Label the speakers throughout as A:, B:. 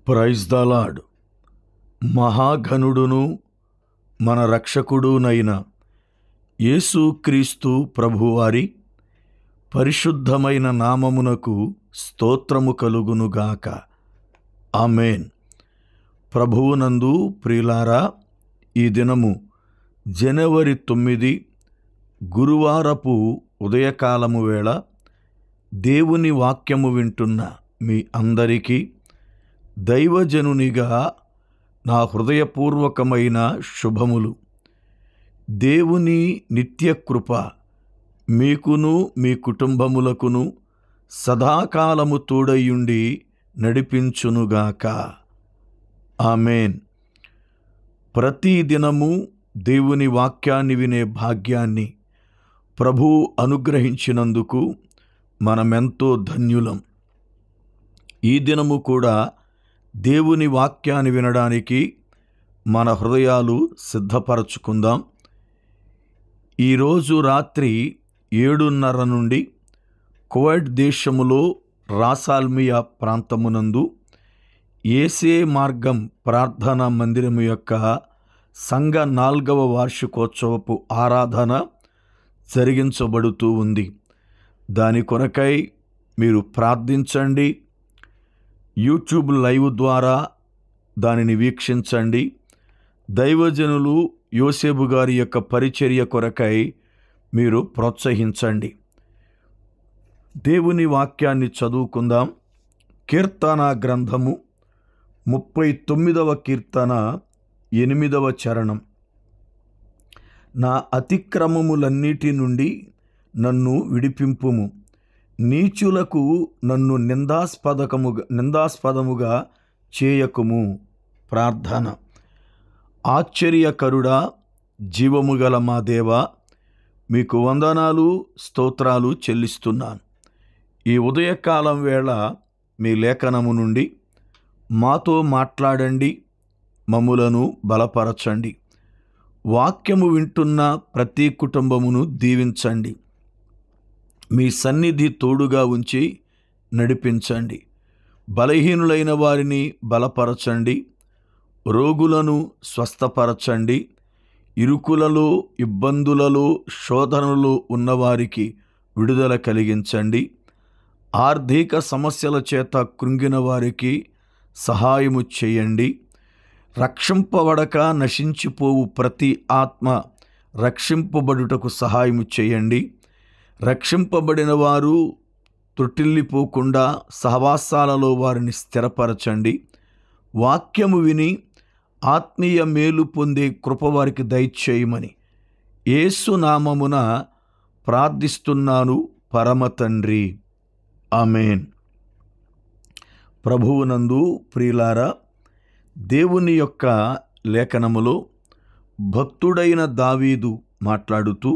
A: Praise the lord. మహాఘనుడును మన రక్షకుడునైన యేసుక్రీస్తు ప్రభువారి పరిశుద్ధమైన నామమునకు స్తోత్రము కలుగునుగాక. ఆమేన్. ప్రభువునందు ప్రియులారా, ఈ దినము జనవరి 9 గురువారపు ఉదయకాలము వేళ దేవుని వాక్యము వింటున్న మీ అందరికీ దైవజనునిగా నా హృదయపూర్వకమైన శుభములు. దేవుని నిత్యకృప మీకును మీ కుటుంబములకును సదాకాలము తోడయుండి నడిపించునుగాక. ఆమేన్. ప్రతిదినము దేవుని వాక్యాన్ని వినే భాగ్యాన్ని ప్రభువు అనుగ్రహించినందుకు మనమెంతో ధన్యులం. ఈ దినము కూడా దేవుని వాక్యాన్ని వినడానికి మన హృదయాలు సిద్ధపరచుకుందాం. ఈరోజు రాత్రి 7:30 నుండి కువైట్ దేశములో రాసాల్మియా ప్రాంతమునందు ఏసే మార్గం ప్రార్థనా మందిరము యొక్క సంఘ 4వ వార్షికోత్సవపు ఆరాధన జరిగించబడుతూ ఉంది. దాని కొరకై మీరు ప్రార్థించండి. యూట్యూబ్ లైవ్ ద్వారా దానిని వీక్షించండి. దైవజనులు యోసేపు గారి యొక్క పరిచర్య కొరకై మీరు ప్రోత్సహించండి. దేవుని వాక్యాన్ని చదువుకుందాం. కీర్తన గ్రంథము 39వ కీర్తన 8వ చరణం. నా అతిక్రమములన్నిటి నుండి నన్ను విడిపింపుము, నీచులకు నన్ను నిందాస్పదముగా చేయకుము. ప్రార్థన. ఆశ్చర్యకరుడా, జీవము గల మా దేవా, మీకు వందనాలు స్తోత్రాలు చెల్లిస్తున్నాను. ఈ ఉదయకాలం వేళ మీ లేఖనము నుండి మాతో మాట్లాడండి, మమ్ములను బలపరచండి. వాక్యము వింటున్న ప్రతి కుటుంబమును దీవించండి. మీ సన్నిధి తోడుగా ఉంచి నడిపించండి. బలహీనులైన వారిని బలపరచండి, రోగులను స్వస్థపరచండి. ఇరుకులలో, ఇబ్బందులలో, శోధనలో ఉన్నవారికి విడుదల కలిగించండి. ఆర్థిక సమస్యల చేత కృంగిన వారికి సహాయము చేయండి. రక్షింపబడక నశించిపోవు ప్రతి ఆత్మ రక్షింపబడుటకు సహాయము చేయండి. రక్షింపబడిన వారు తొట్టిల్లిపోకుండా సహవాసాలలో వారిని స్థిరపరచండి. వాక్యము విని ఆత్మీయ మేలు పొందే కృప వారికి దయచేయమని యేసు నామమున ప్రార్థిస్తున్నాను పరమ తండ్రి. ఆమేన్. ప్రభువునందు ప్రియులారా, దేవుని యొక్క లేఖనములో భక్తుడైన దావీదు మాట్లాడుతూ,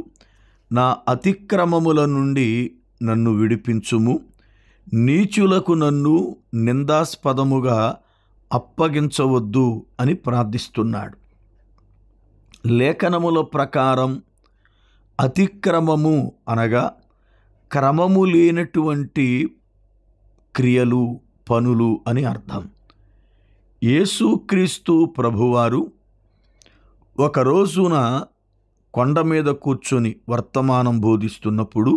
A: నా అతిక్రమముల నుండి నన్ను విడిపించుము, నీచులకు నన్ను నిందాస్పదముగా అప్పగించవద్దు అని ప్రార్థిస్తున్నాడు. లేఖనముల ప్రకారం అతిక్రమము అనగా క్రమము లేనటువంటి క్రియలు, పనులు అని అర్థం. యేసుక్రీస్తు ప్రభువారు ఒక రోజున కొండ మీద కూర్చొని వర్తమానం బోధిస్తున్నప్పుడు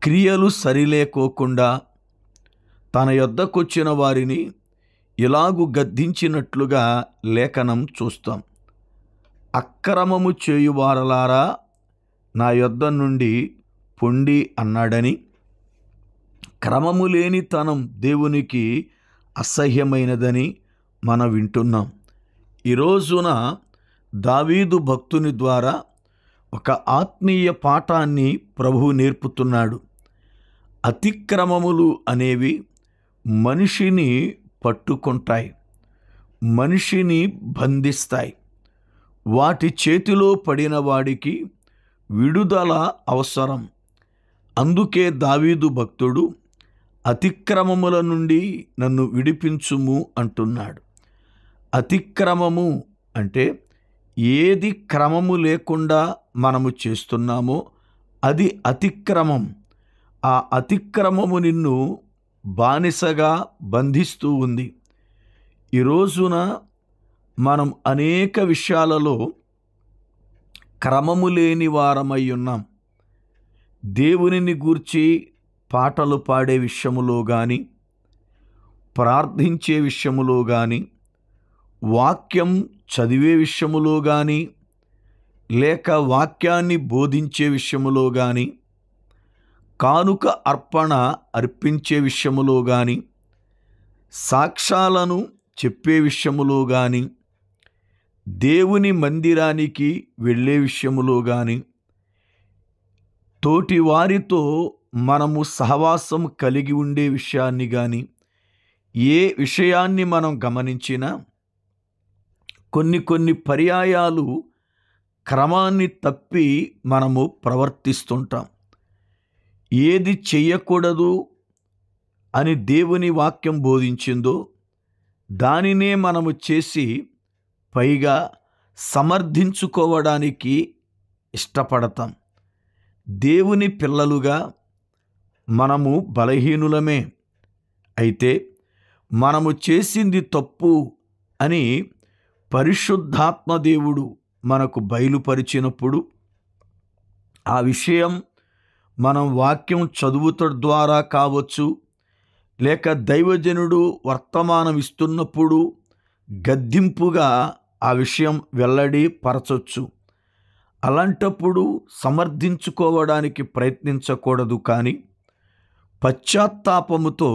A: క్రియలు సరిలేకోకుండా తన యొద్దకొచ్చిన వారిని ఇలాగు గద్దించినట్లుగా లేఖనం చూస్తాం. అక్రమము చేయువారలారా, నా యొద్ద నుండి పొండి అన్నాడని. క్రమము లేనితనం దేవునికి అసహ్యమైనదని మనం వింటున్నాం. ఈ రోజున దావీదు భక్తుని ద్వారా ఒక ఆత్మీయ పాఠాన్ని ప్రభువు నేర్పుతున్నాడు. అతిక్రమములు అనేవి మనిషిని పట్టుకుంటాయి, మనిషిని బంధిస్తాయి. వాటి చేతిలో పడిన వాడికి విడుదల అవసరం. అందుకే దావీదు భక్తుడు అతిక్రమముల నుండి నన్ను విడిపించుము అంటున్నాడు. అతిక్రమము అంటే ఏది క్రమము లేకుండా మనము చేస్తున్నామో అది అతిక్రమం. ఆ అతిక్రమము నిన్ను బానిసగా బంధిస్తూ ఉంది. ఈ రోజున మనం అనేక విషయాలలో క్రమము లేని వారమై ఉన్నాం. దేవునిని గూర్చి పాటలు పాడే విషయములో కానీ, ప్రార్థించే విషయములో కానీ, వాక్యం చదివే విషయములో కానీ, లేక వాక్యాన్ని బోధించే విషయములో కానీ, కానుక అర్పణ అర్పించే విషయములో కానీ, సాక్ష్యాలను చెప్పే విషయములో కానీ, దేవుని మందిరానికి వెళ్ళే విషయములో కానీ, తోటి వారితో మనము సహవాసం కలిగి ఉండే విషయాన్ని కానీ, ఏ విషయాన్ని మనం గమనించినా కొన్ని పర్యాయాలు క్రమాన్ని తప్పి మనము ప్రవర్తిస్తుంటాం. ఏది చెయ్యకూడదు అని దేవుని వాక్యం బోధించిందో దానినే మనము చేసి పైగా సమర్థించుకోవడానికి ఇష్టపడతాం. దేవుని పిల్లలుగా మనము బలహీనులమే. అయితే మనము చేసింది తప్పు అని పరిశుద్ధాత్మ దేవుడు మనకు బయలుపరిచినప్పుడు ఆ విషయం మనం వాక్యం చదువుట ద్వారా కావచ్చు, లేక దైవజనుడు వర్తమానం ఇస్తున్నప్పుడు గద్దింపుగా ఆ విషయం వెల్లడి పరచొచ్చు. అలాంటప్పుడు సమర్థించుకోవడానికి ప్రయత్నించకూడదు, కానీ పశ్చాత్తాపముతో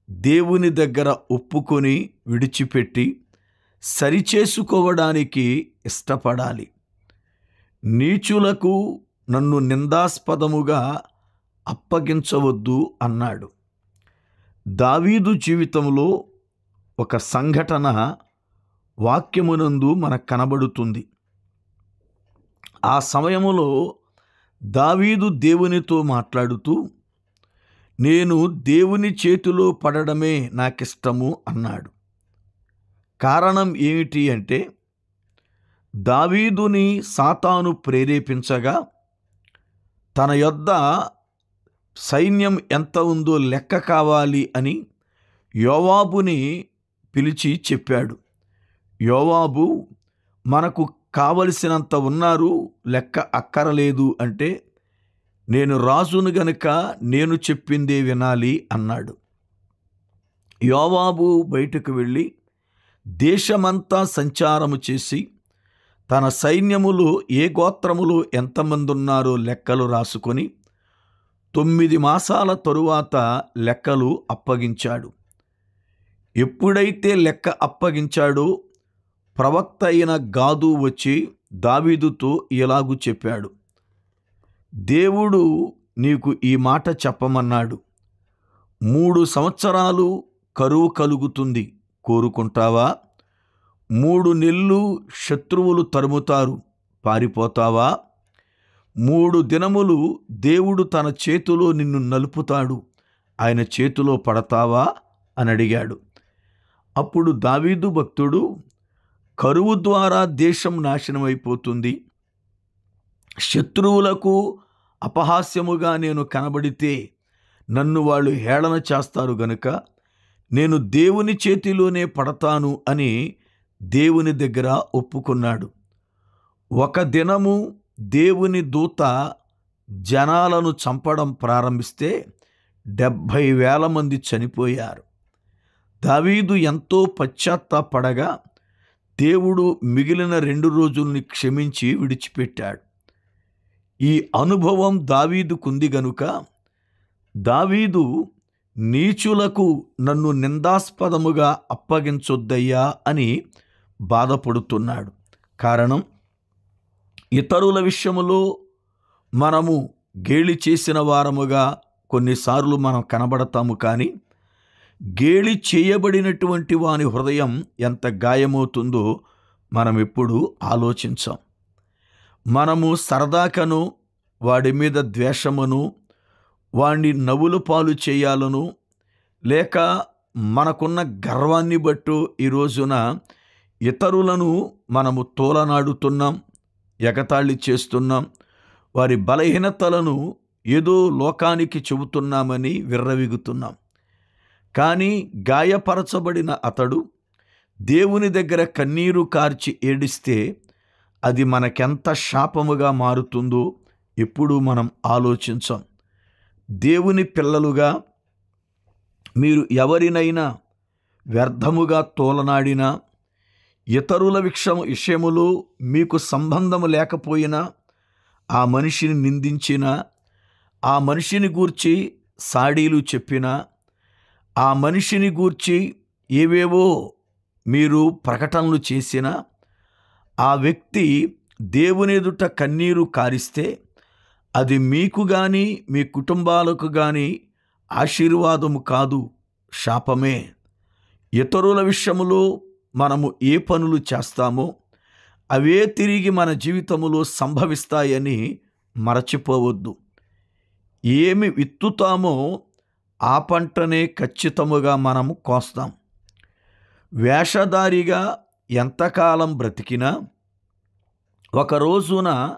A: దేవుని దగ్గర ఒప్పుకొని విడిచిపెట్టి సరిచేసుకోవడానికి ఇష్టపడాలి. నీచులకు నన్ను నిందాస్పదముగా అప్పగించవద్దు అన్నాడు. దావీదు జీవితంలో ఒక సంఘటన వాక్యమునందు మనకు కనబడుతుంది. ఆ సమయములో దావీదు దేవునితో మాట్లాడుతూ, నేను దేవుని చేతిలో పడడమే నాకిష్టము అన్నాడు. కారణం ఏమిటి అంటే, దావీదుని సాతాను ప్రేరేపించగా తన యొద్ద సైన్యం ఎంత ఉందో లెక్క కావాలి అని యోవాబుని పిలిచి చెప్పాడు. యోవాబు, మనకు కావలసినంత ఉన్నారు, లెక్క అక్కరలేదు అంటే, నేను రాజును గనుక నేను చెప్పిందే వినాలి అన్నాడు. యోవాబు బయటకు వెళ్ళి దేశమంతా సంచారము చేసి తన సైన్యములు ఏ గోత్రములు ఎంతమంది ఉన్నారో లెక్కలు రాసుకొని 9 మాసాల తరువాత లెక్కలు అప్పగించాడు. ఎప్పుడైతే లెక్క అప్పగించాడో ప్రవక్త అయిన గాదు వచ్చి దావీదుతో ఇలాగు చెప్పాడు, దేవుడు నీకు ఈ మాట చెప్పమన్నాడు. 3 సంవత్సరాలు కరువు కలుగుతుంది, కోరుకుంటావా? 3 నెలలు శత్రువులు తరుముతారు, పారిపోతావా? 3 దినములు దేవుడు తన చేతిలో నిన్ను నలుపుతాడు, ఆయన చేతిలో పడతావా అని అడిగాడు. అప్పుడు దావీదు భక్తుడు, కరువు ద్వారా దేశం నాశనమైపోతుంది, శత్రువులకు అపహాస్యముగా నేను కనబడితే నన్ను వాళ్ళు హేళన చేస్తారు గనుక నేను దేవుని చేతిలోనే పడతాను అని దేవుని దగ్గర ఒప్పుకున్నాడు. ఒక దినము దేవుని దూత జనాలను చంపడం ప్రారంభిస్తే 70,000 మంది చనిపోయారు. దావీదు ఎంతో పశ్చాత్తాపడగా దేవుడు మిగిలిన 2 రోజుల్ని క్షమించి విడిచిపెట్టాడు. ఈ అనుభవం దావీదుకుంది గనుక దావీదు నీచులకు నన్ను నిందాస్పదముగా అప్పగించొద్దయ్యా అని బాధపడుతున్నాడు. కారణం, ఇతరుల విషయములో మనము గేలి చేసిన వారముగా కొన్నిసార్లు మనం కనబడతాము, కానీ గేలి చేయబడినటువంటి వాని హృదయం ఎంత గాయమవుతుందో మనం ఎప్పుడు ఆలోచించాం. మనము సరదాకను వాడి మీద ద్వేషమును, వాడిని నవ్వుల పాలు చేయాలను, లేక మనకున్న గర్వాన్ని బట్టు ఈ రోజున ఇతరులను మనము తోలనాడుతున్నాం, ఎగతాళి చేస్తున్నాం, వారి బలహీనతలను ఏదో లోకానికి చెబుతున్నామని విర్రవీగుతున్నాం. కానీ గాయపరచబడిన అతడు దేవుని దగ్గర కన్నీరు కార్చి ఏడిస్తే అది మనకెంత శాపముగా మారుతుందో ఎప్పుడూ మనం ఆలోచించం. దేవుని పిల్లలుగా మీరు ఎవరినైనా వ్యర్థముగా తోలనాడినా, ఇతరుల విషయములో మీకు సంబంధము లేకపోయినా, ఆ మనిషిని నిందించినా, ఆ మనిషిని గూర్చి సాడీలు చెప్పినా, ఆ మనిషిని గూర్చి ఏవేవో మీరు ప్రకటనలు చేసినా, ఆ వ్యక్తి దేవుని ఎదుట కన్నీరు కారిస్తే అది మీకు కానీ మీ కుటుంబాలకు కానీ ఆశీర్వాదము కాదు, శాపమే. ఇతరుల విషయములో మనము ఏ పనులు చేస్తామో అవే తిరిగి మన జీవితములో సంభవిస్తాయని మరచిపోవద్దు. ఏమి విత్తుతామో ఆ పంటనే ఖచ్చితముగా మనము కోస్తాం. వేషధారిగా ఎంతకాలం బ్రతికినా ఒక రోజున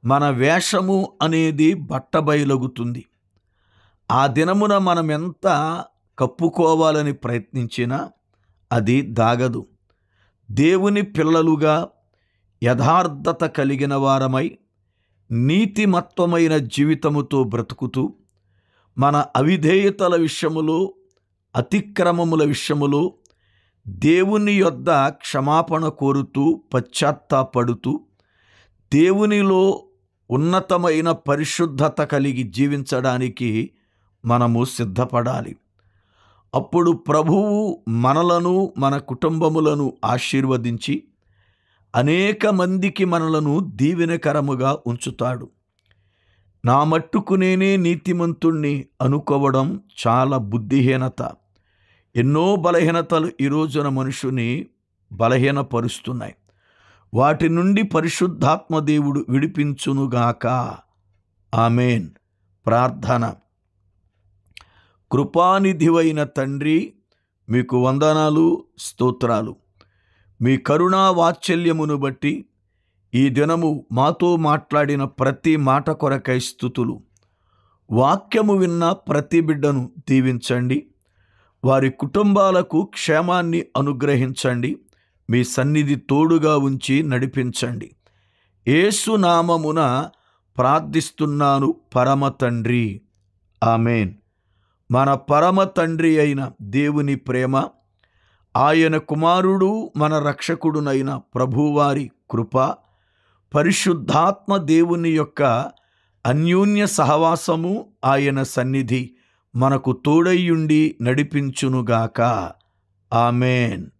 A: మన వేషము అనేది బట్టబయలగుతుంది. ఆ దినమున మనం ఎంత కప్పుకోవాలని ప్రయత్నించినా అది దాగదు. దేవుని పిల్లలుగా యథార్థత కలిగిన వారమై నీతిమత్వమైన జీవితముతో బ్రతుకుతూ మన అవిధేయతల విషయములో, అతిక్రమముల విషయములో దేవుని యొద్ద క్షమాపణ కోరుతూ పశ్చాత్తాపడుతూ దేవునిలో ఉన్నతమైన పరిశుద్ధత కలిగి జీవించడానికి మనము సిద్ధపడాలి. అప్పుడు ప్రభువు మనలను, మన కుటుంబములను ఆశీర్వదించి అనేక మందికి మనలను దీవెనకరముగా ఉంచుతాడు. నా మట్టుకు నేనే నీతిమంతుణ్ణి అనుకోవడం చాలా బుద్ధిహీనత. ఎన్నో బలహీనతలు ఈ రోజున మనుషుని బలహీనపరుస్తున్నాయి. వాటి నుండి పరిశుద్ధాత్మ దేవుడు విడిపించునుగాక. ఆమేన్. ప్రార్థన. కృపానిధివైన తండ్రి, మీకు వందనాలు, స్తోత్రాలు. మీ కరుణా వాత్సల్యమును బట్టి ఈ దినము మాతో మాట్లాడిన ప్రతి మాట కొరకై స్తుతులు. వాక్యము విన్న ప్రతి బిడ్డను దీవించండి. వారి కుటుంబాలకు క్షేమాన్ని అనుగ్రహించండి. మీ సన్నిధి తోడుగా ఉంచి నడిపించండి. యేసు నామమున ప్రార్థిస్తున్నాను పరమ తండ్రి. ఆమేన్. మన పరమ తండ్రి అయిన దేవుని ప్రేమ, ఆయన కుమారుడు మన రక్షకుడునైన ప్రభువారి కృప, పరిశుద్ధాత్మ దేవుని యొక్క అన్యోన్య సహవాసము, ఆయన సన్నిధి మనకు తోడైయుండి నడిపించునుగాక. ఆమేన్.